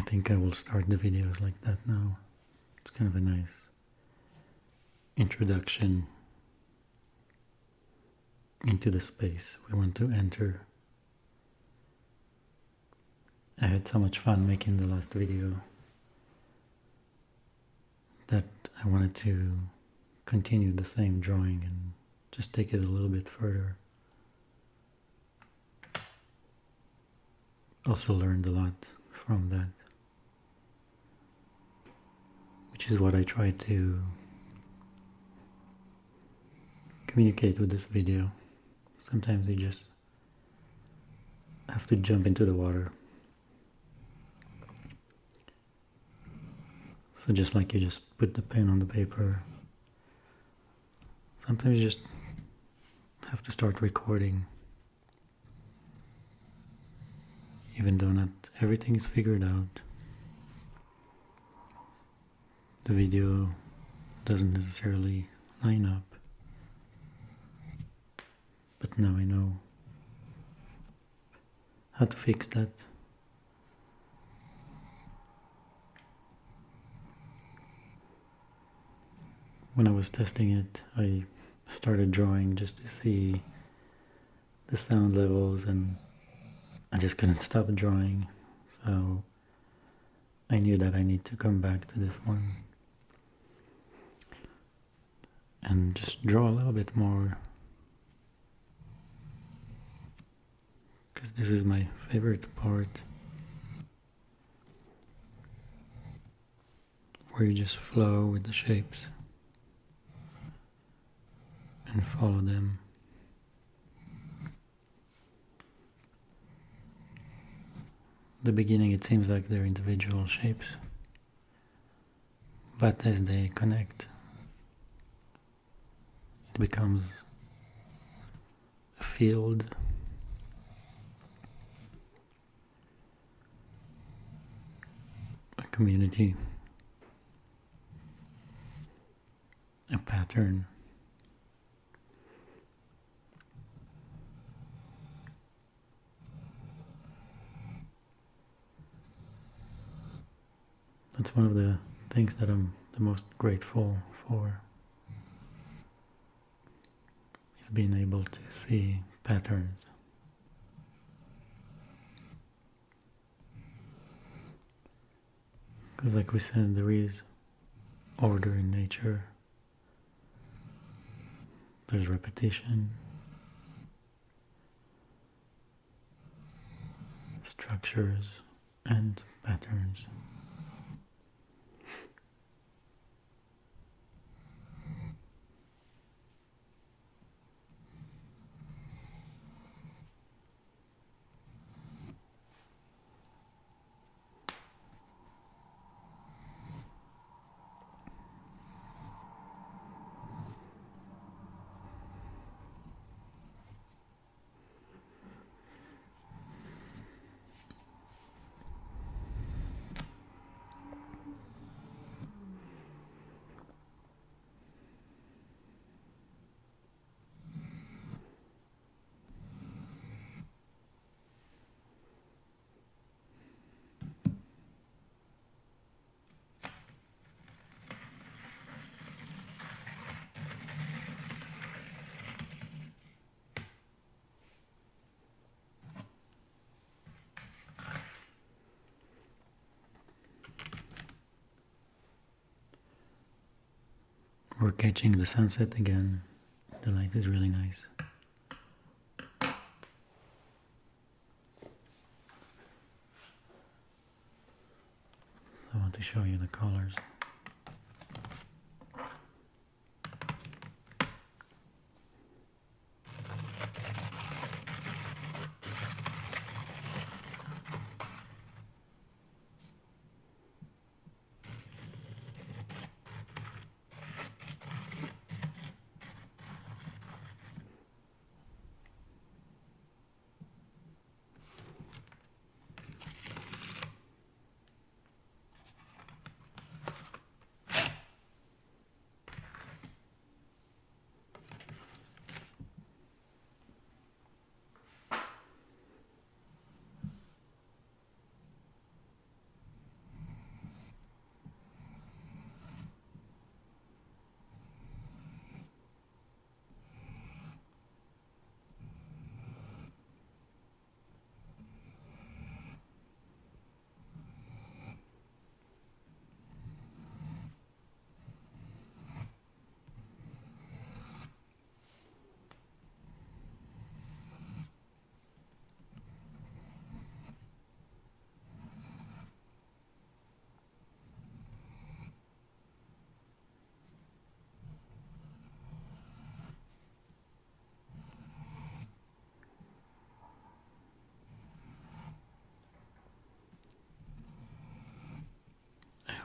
think I will start the videos like that now. It's kind of a nice introduction into the space we want to enter. I had so much fun making the last video that I wanted to continue the same drawing and just take it a little bit further. Also learned a lot from that, which is what I try to communicate with this video. Sometimes you just have to jump into the water. So just like you just put the pen on the paper, sometimes you just have to start recording. Even though not everything is figured out, the video doesn't necessarily line up. But now I know how to fix that. When I was testing it, I started drawing just to see the sound levels, and I just couldn't stop drawing. So I knew that I need to come back to this one and just draw a little bit more, because this is my favorite part, where you just flow with the shapes and follow them. The beginning, it seems like they're individual shapes, but as they connect, it becomes a field, a community, a pattern. That's one of the things that I'm the most grateful for, is being able to see patterns. Because like we said, there is order in nature. There's repetition, structures, and patterns. We're catching the sunset again. The light is really nice. So I want to show you the colors.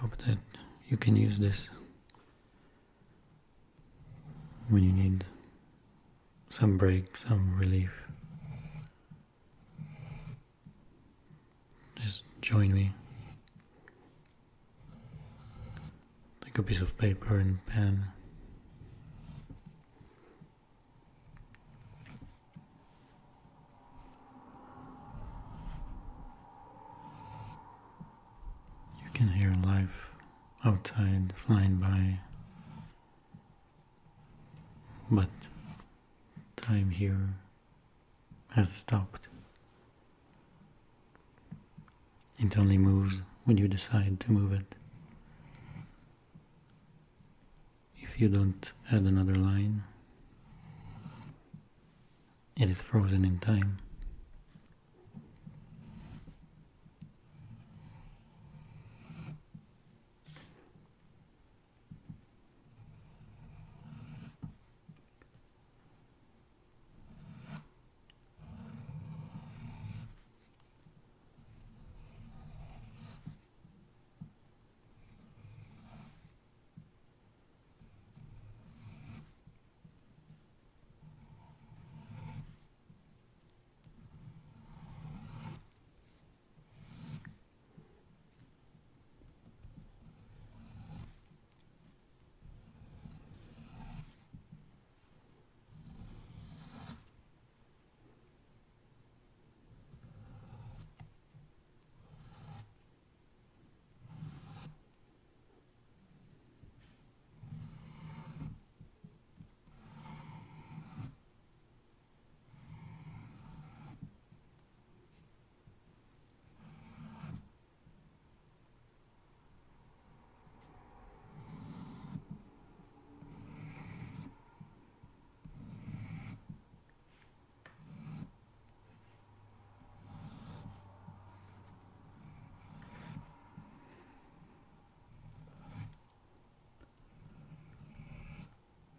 hope that you can use this when you need some break, some relief. Just join me. Take a piece of paper and pen. You can hear life outside flying by, but time here has stopped. It only moves when you decide to move it. If you don't add another line, it is frozen in time.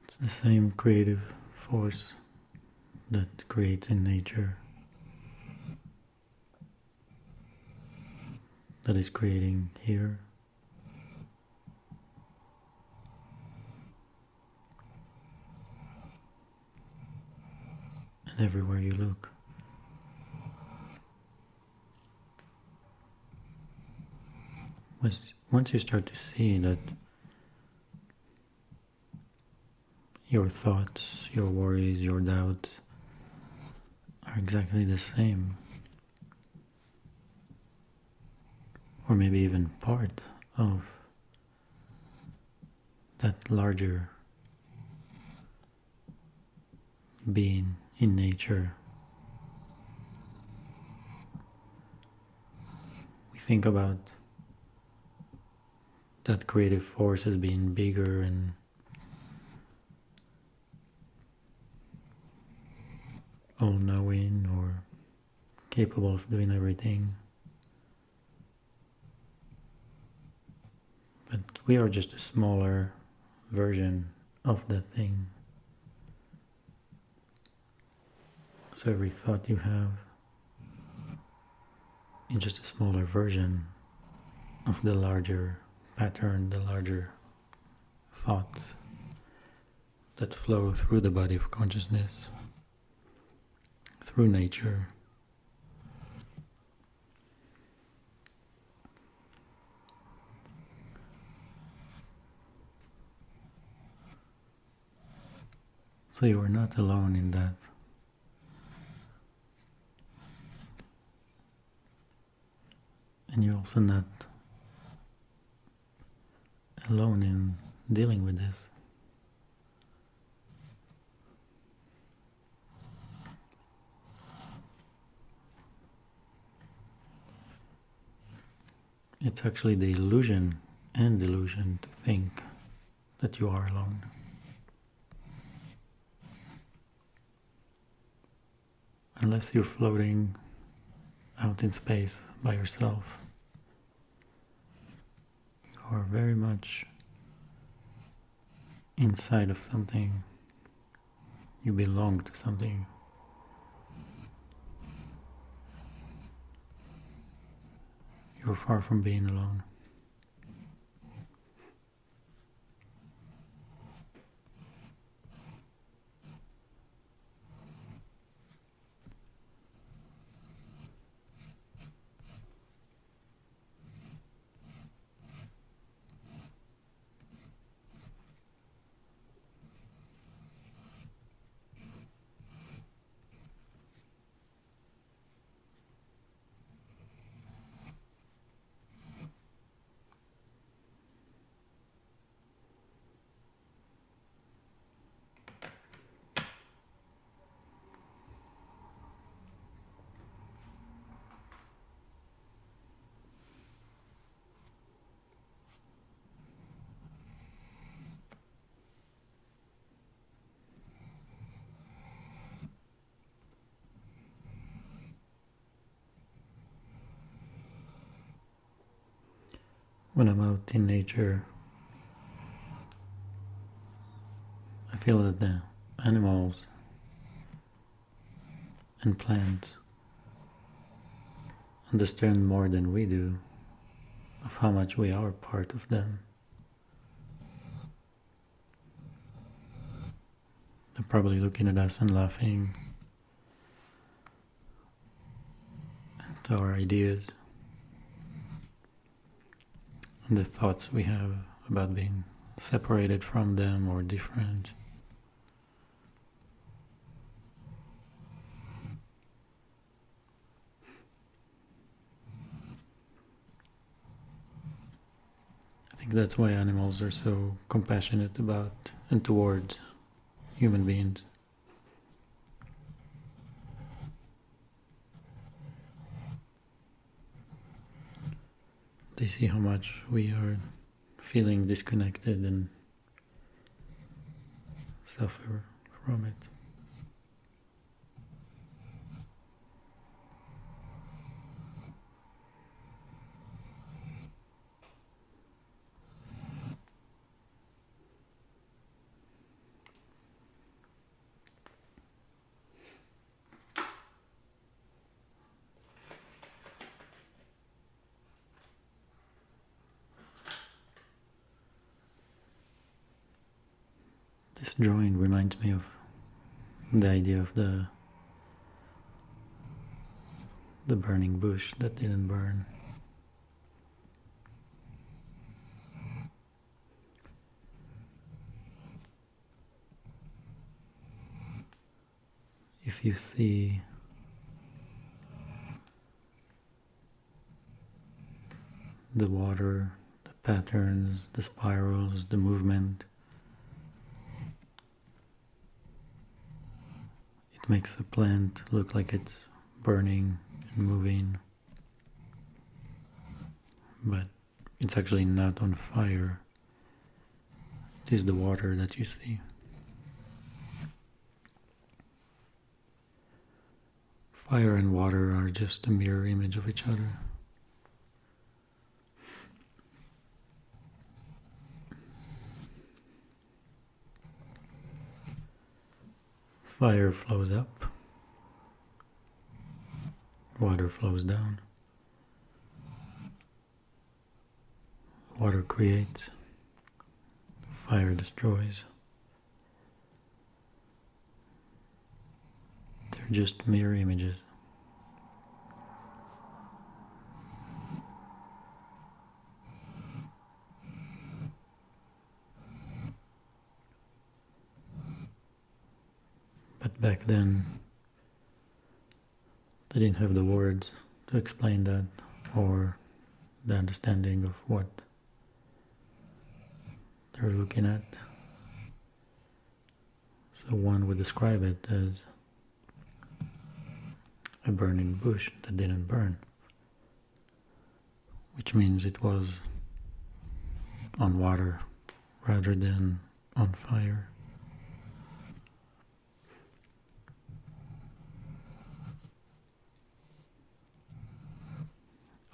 It's the same creative force that creates in nature that is creating here. And everywhere you look. Once you start to see that your thoughts, your worries, your doubts are exactly the same, or maybe even part of that larger being in nature. We think about that creative force as being bigger and all-knowing or capable of doing everything. But we are just a smaller version of that thing. So every thought you have is just a smaller version of the larger pattern, the larger thoughts that flow through the body of consciousness, through nature. So you are not alone in that. And you're also not alone in dealing with this. It's actually the illusion and delusion to think that you are alone. Unless you're floating out in space by yourself, you are very much inside of something. You belong to something. You're far from being alone. when I'm out in nature, I feel that the animals and plants understand more than we do of how much we are part of them. They're probably looking at us and laughing at our ideas and the thoughts we have about being separated from them or different. I think that's why animals are so compassionate about and towards human beings. They see how much we are feeling disconnected and suffer from it. This drawing reminds me of the idea of the burning bush that didn't burn. If you see the water, the patterns, the spirals, the movement, it makes the plant look like it's burning and moving, but it's actually not on fire. It is the water that you see. Fire and water are just a mirror image of each other. Fire flows up, water flows down. Water creates, fire destroys. They're just mirror images. But back then, they didn't have the words to explain that or the understanding of what they're looking at. So one would describe it as a burning bush that didn't burn, which means it was on water rather than on fire.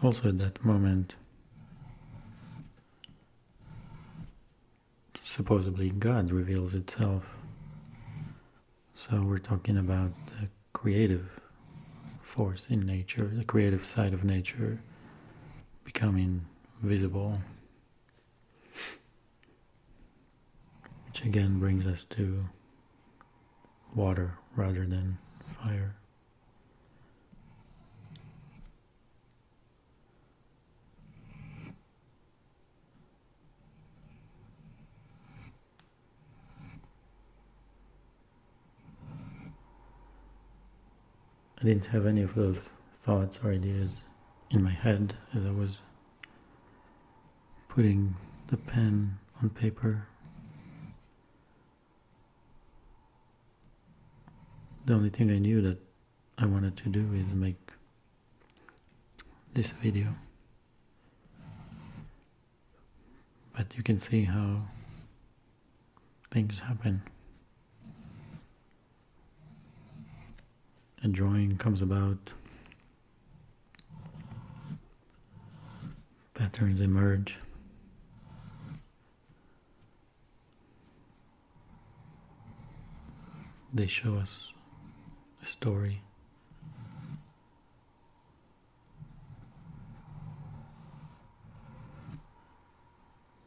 Also at that moment, supposedly God reveals itself. So we're talking about the creative force in nature, the creative side of nature becoming visible. Which again brings us to water rather than fire. I didn't have any of those thoughts or ideas in my head as I was putting the pen on paper. The only thing I knew that I wanted to do is make this video. But you can see how things happen. A drawing comes about, patterns emerge, they show us a story.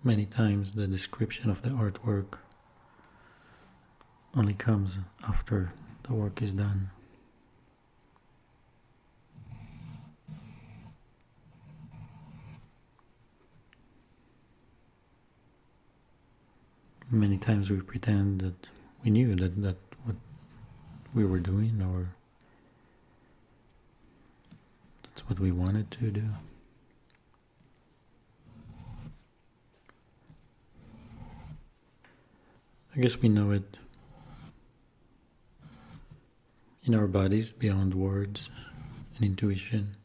Many times the description of the artwork only comes after the work is done. Many times we pretend that we knew that what we were doing, or that's what we wanted to do. I guess we know it in our bodies beyond words and intuition.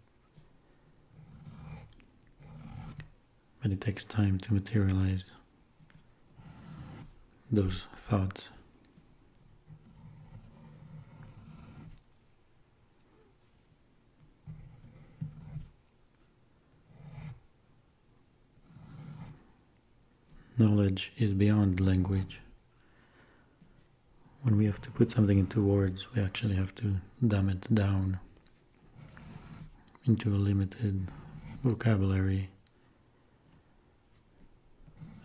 But it takes time to materialize those thoughts. Knowledge is beyond language. When we have to put something into words, we actually have to dumb it down into a limited vocabulary,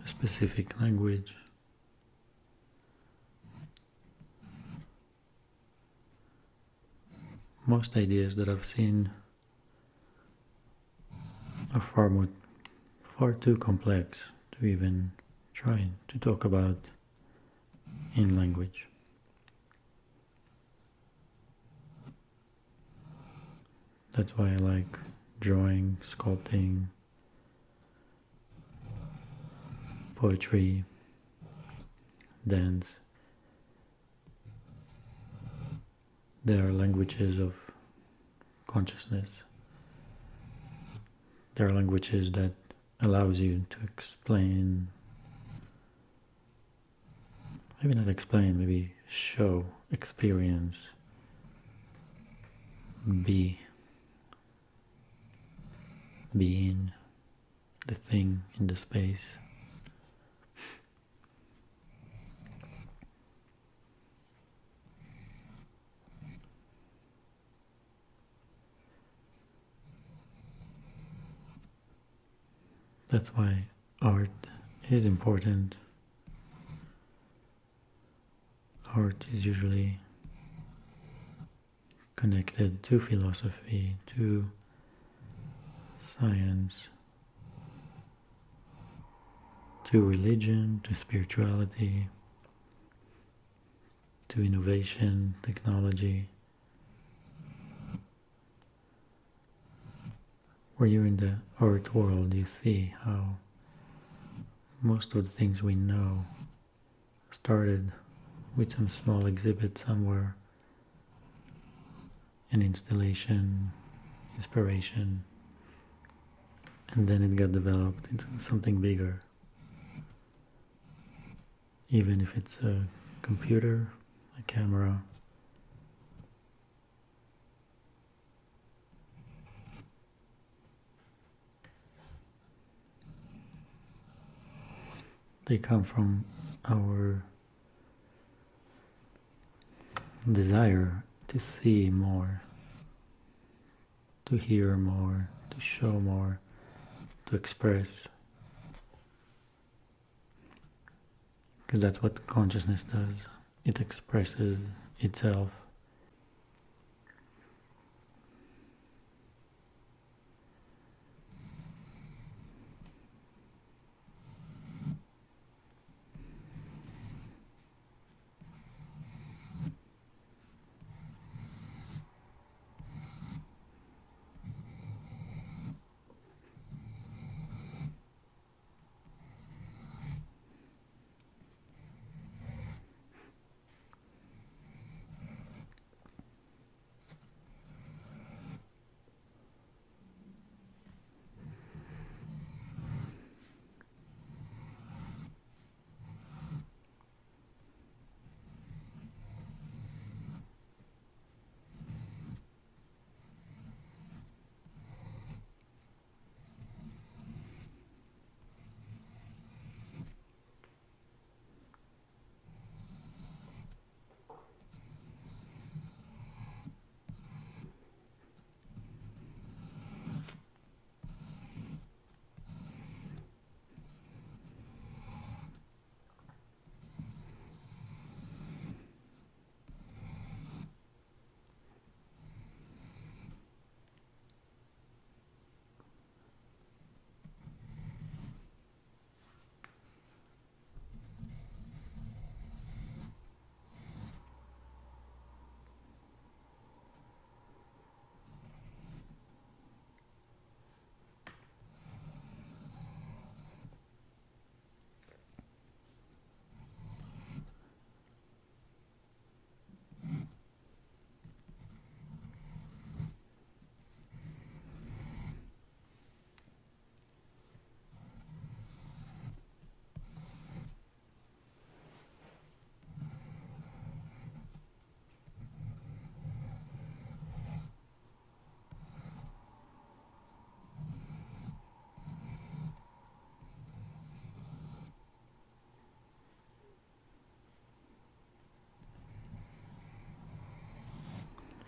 a specific language. Most ideas that I've seen are far too complex to even try to talk about in language. That's why I like drawing, sculpting, poetry, dance. They are languages of consciousness. They are languages that allows you to explain, maybe not explain, maybe show, experience, being the thing in the space. That's why art is important. Art is usually connected to philosophy, to science, to religion, to spirituality, to innovation, technology. Where you're in the art world, you see how most of the things we know started with some small exhibit somewhere, an installation, inspiration, and then it got developed into something bigger. Even if it's a computer, a camera, they come from our desire to see more, to hear more, to show more, to express. Because that's what consciousness does. It expresses itself.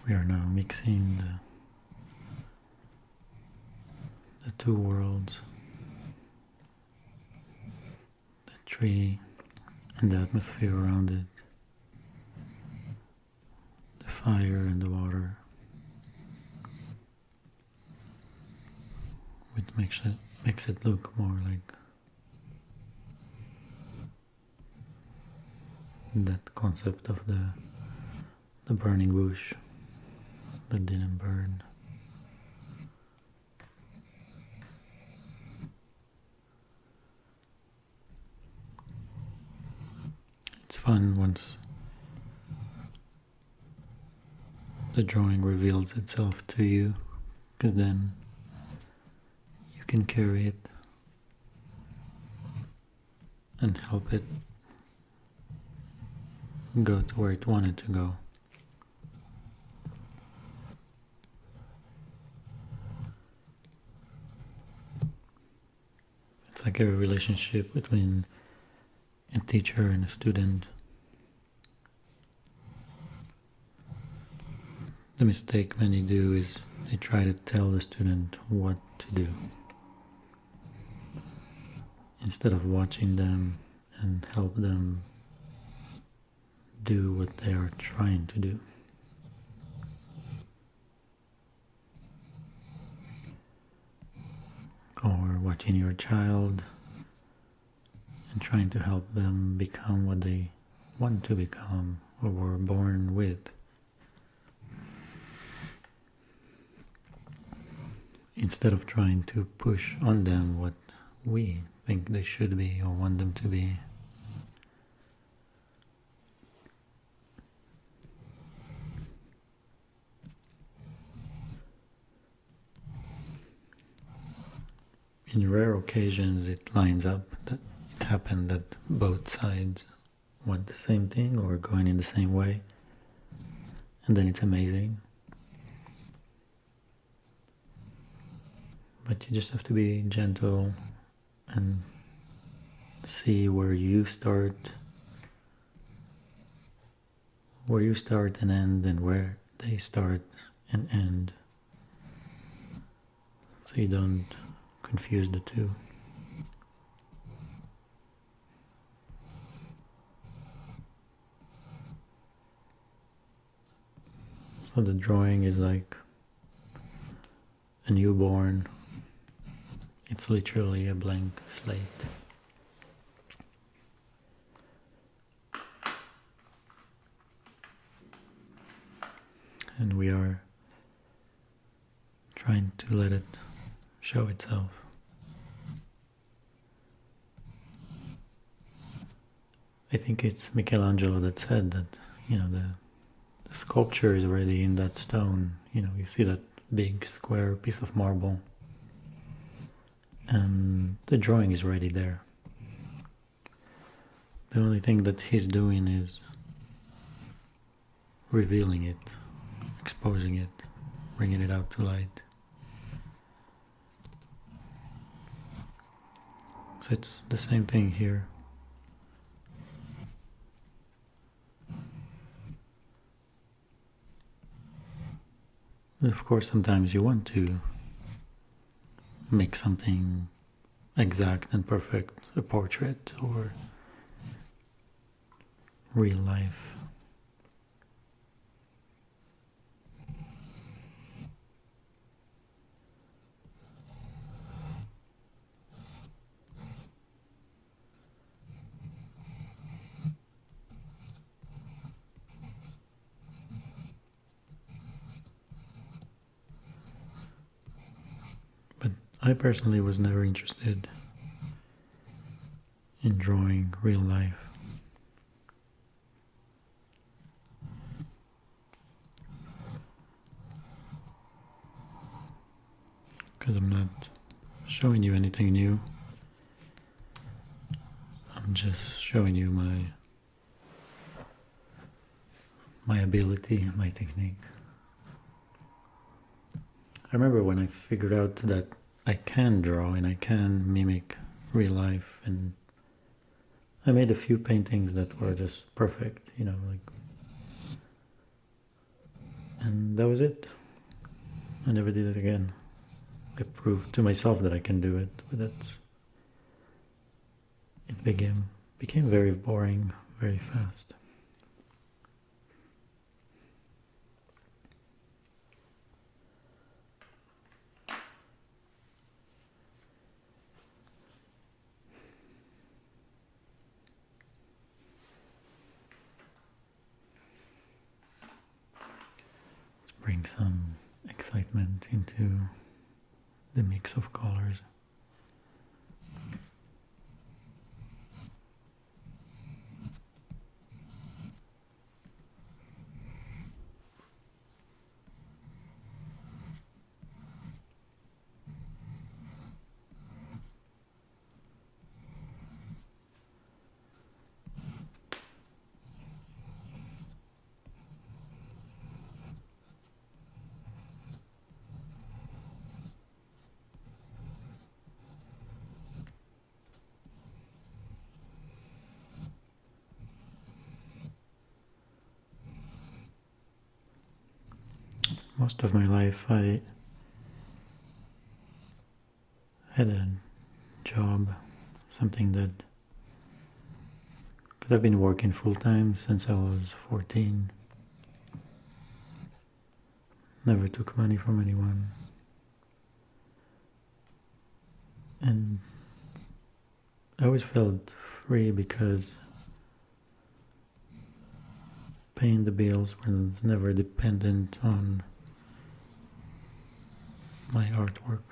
We are now mixing the two worlds, the tree and the atmosphere around it, the fire and the water, which makes it look more like that concept of the burning bush that didn't burn. It's fun once the drawing reveals itself to you, because then you can carry it and help it go to where it wanted to go. It's like a relationship between a teacher and a student. The mistake many do is they try to tell the student what to do, instead of watching them and help them do what they are trying to do. Or watching your child and trying to help them become what they want to become or were born with. Instead of trying to push on them what we think they should be or want them to be. In rare occasions it lines up, that it happened that both sides want the same thing or going in the same way, and then it's amazing. But you just have to be gentle and see where you start and end, and where they start and end, so you don't confuse the two. So the drawing is like a newborn. It's literally a blank slate. And we are trying to let it show itself. I think it's Michelangelo that said that, the sculpture is already in that stone. You see that big square piece of marble, and the drawing is already there. The only thing that he's doing is revealing it, exposing it, bringing it out to light. So it's the same thing here. Of course, sometimes you want to make something exact and perfect, a portrait or real life. I personally was never interested in drawing real life. Because I'm not showing you anything new. I'm just showing you my ability, my technique. I remember when I figured out that I can draw and I can mimic real life, and I made a few paintings that were just perfect, like And that was it. I never did it again. I proved to myself that I can do it, but it became very boring very fast. Let's bring some excitement into the mix of colors. Most of my life I had a job, something that, because I've been working full time since I was 14, never took money from anyone, and I always felt free because paying the bills was never dependent on my artwork.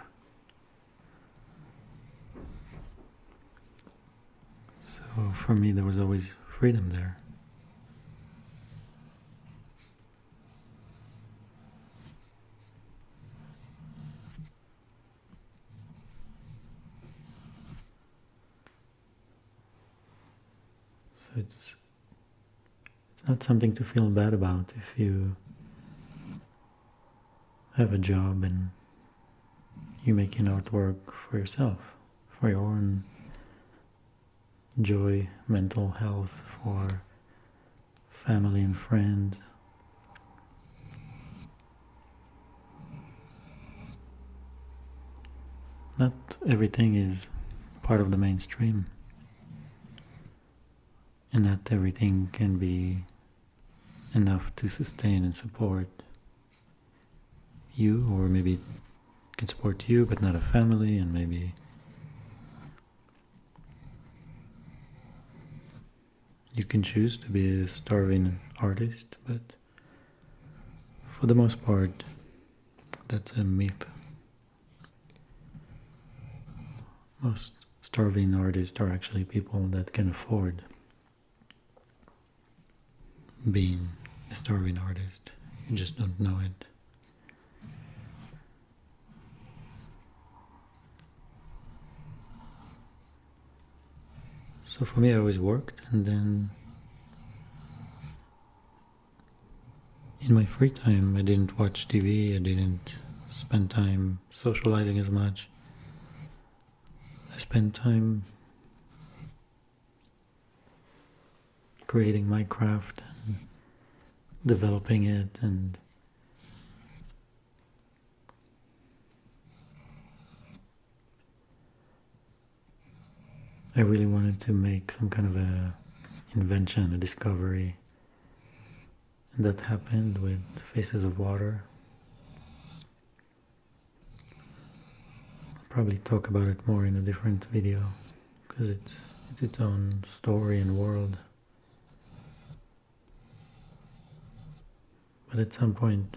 So for me there was always freedom there. So it's not something to feel bad about if you have a job and you making artwork for yourself, for your own joy, mental health, for family and friends. Not everything is part of the mainstream, and not everything can be enough to sustain and support you, or maybe can support you but not a family, and maybe you can choose to be a starving artist, but for the most part that's a myth. Most starving artists are actually people that can afford being a starving artist. You just don't know it. So for me, I always worked, and then in my free time I didn't watch TV, I didn't spend time socializing as much. I spent time creating my craft and developing it, and I really wanted to make some kind of a invention, a discovery, and that happened with Faces of Water. I'll probably talk about it more in a different video, because it's its own story and world. But at some point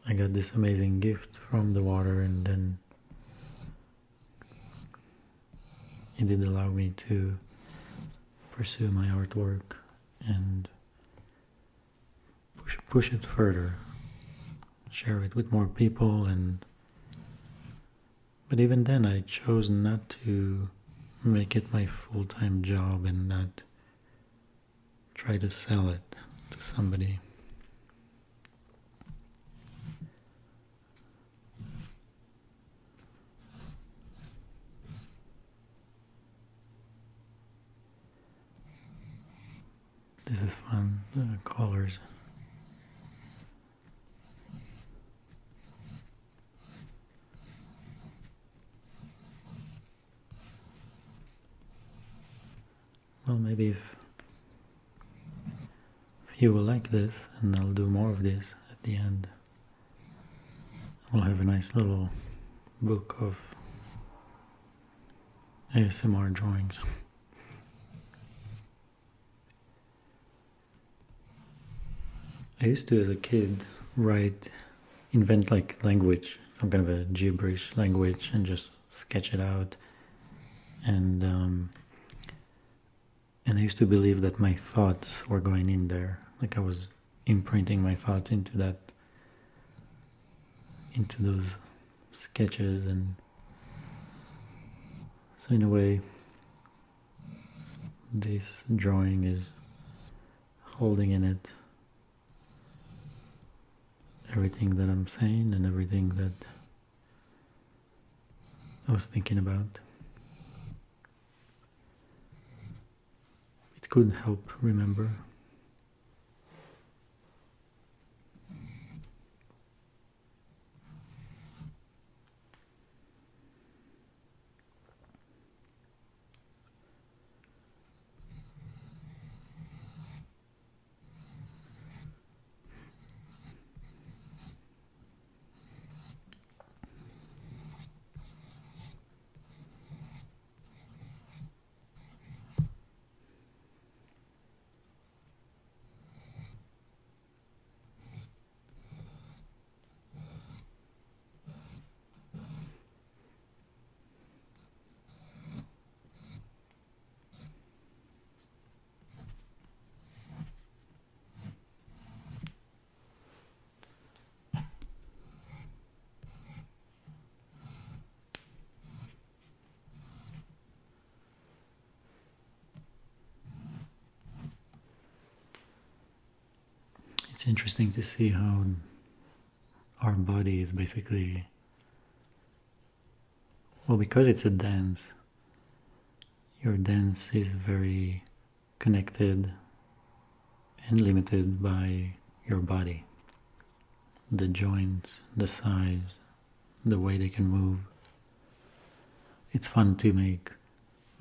I got this amazing gift from the water, and then it did allow me to pursue my artwork and push it further, share it with more people. But even then I chose not to make it my full-time job and not try to sell it to somebody. This is fun, the colors. Well, maybe if you will like this, and I'll do more of this at the end, we'll have a nice little book of ASMR drawings. I used to, as a kid, invent like language, some kind of a gibberish language, and just sketch it out. And I used to believe that my thoughts were going in there, like I was imprinting my thoughts into those sketches, and so in a way, this drawing is holding in it everything that I'm saying and everything that I was thinking about. It could help remember. It's interesting to see how our body is basically, well, because it's a dance, your dance is very connected and limited by your body. The joints, the size, the way they can move. It's fun to make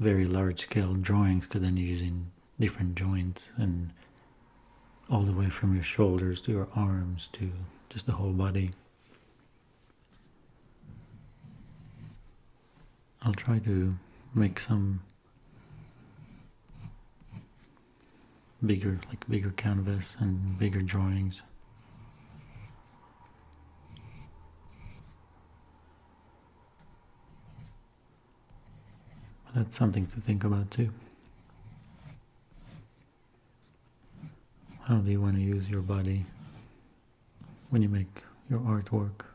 very large scale drawings because then you're using different joints, and all the way from your shoulders to your arms to just the whole body. I'll try to make some bigger canvas and bigger drawings. But that's something to think about too. How do you want to use your body when you make your artwork?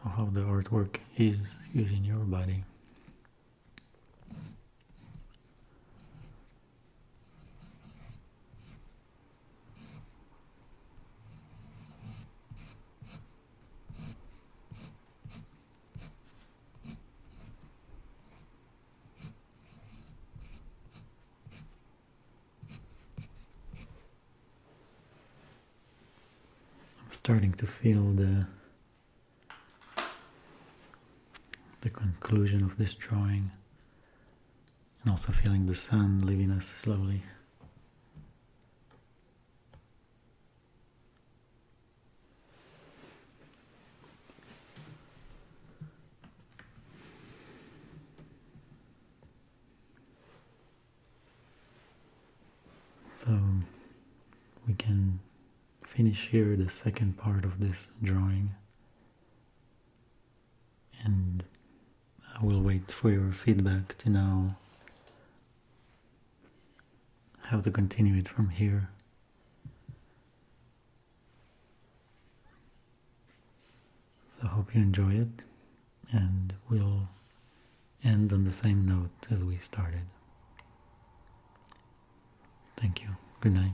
Or how the artwork is using your body? Starting to feel the conclusion of this drawing, and also feeling the sun leaving us slowly. So we can finish here the second part of this drawing, and I will wait for your feedback to know how to continue it from here. So I hope you enjoy it, and we'll end on the same note as we started. Thank you. Good night.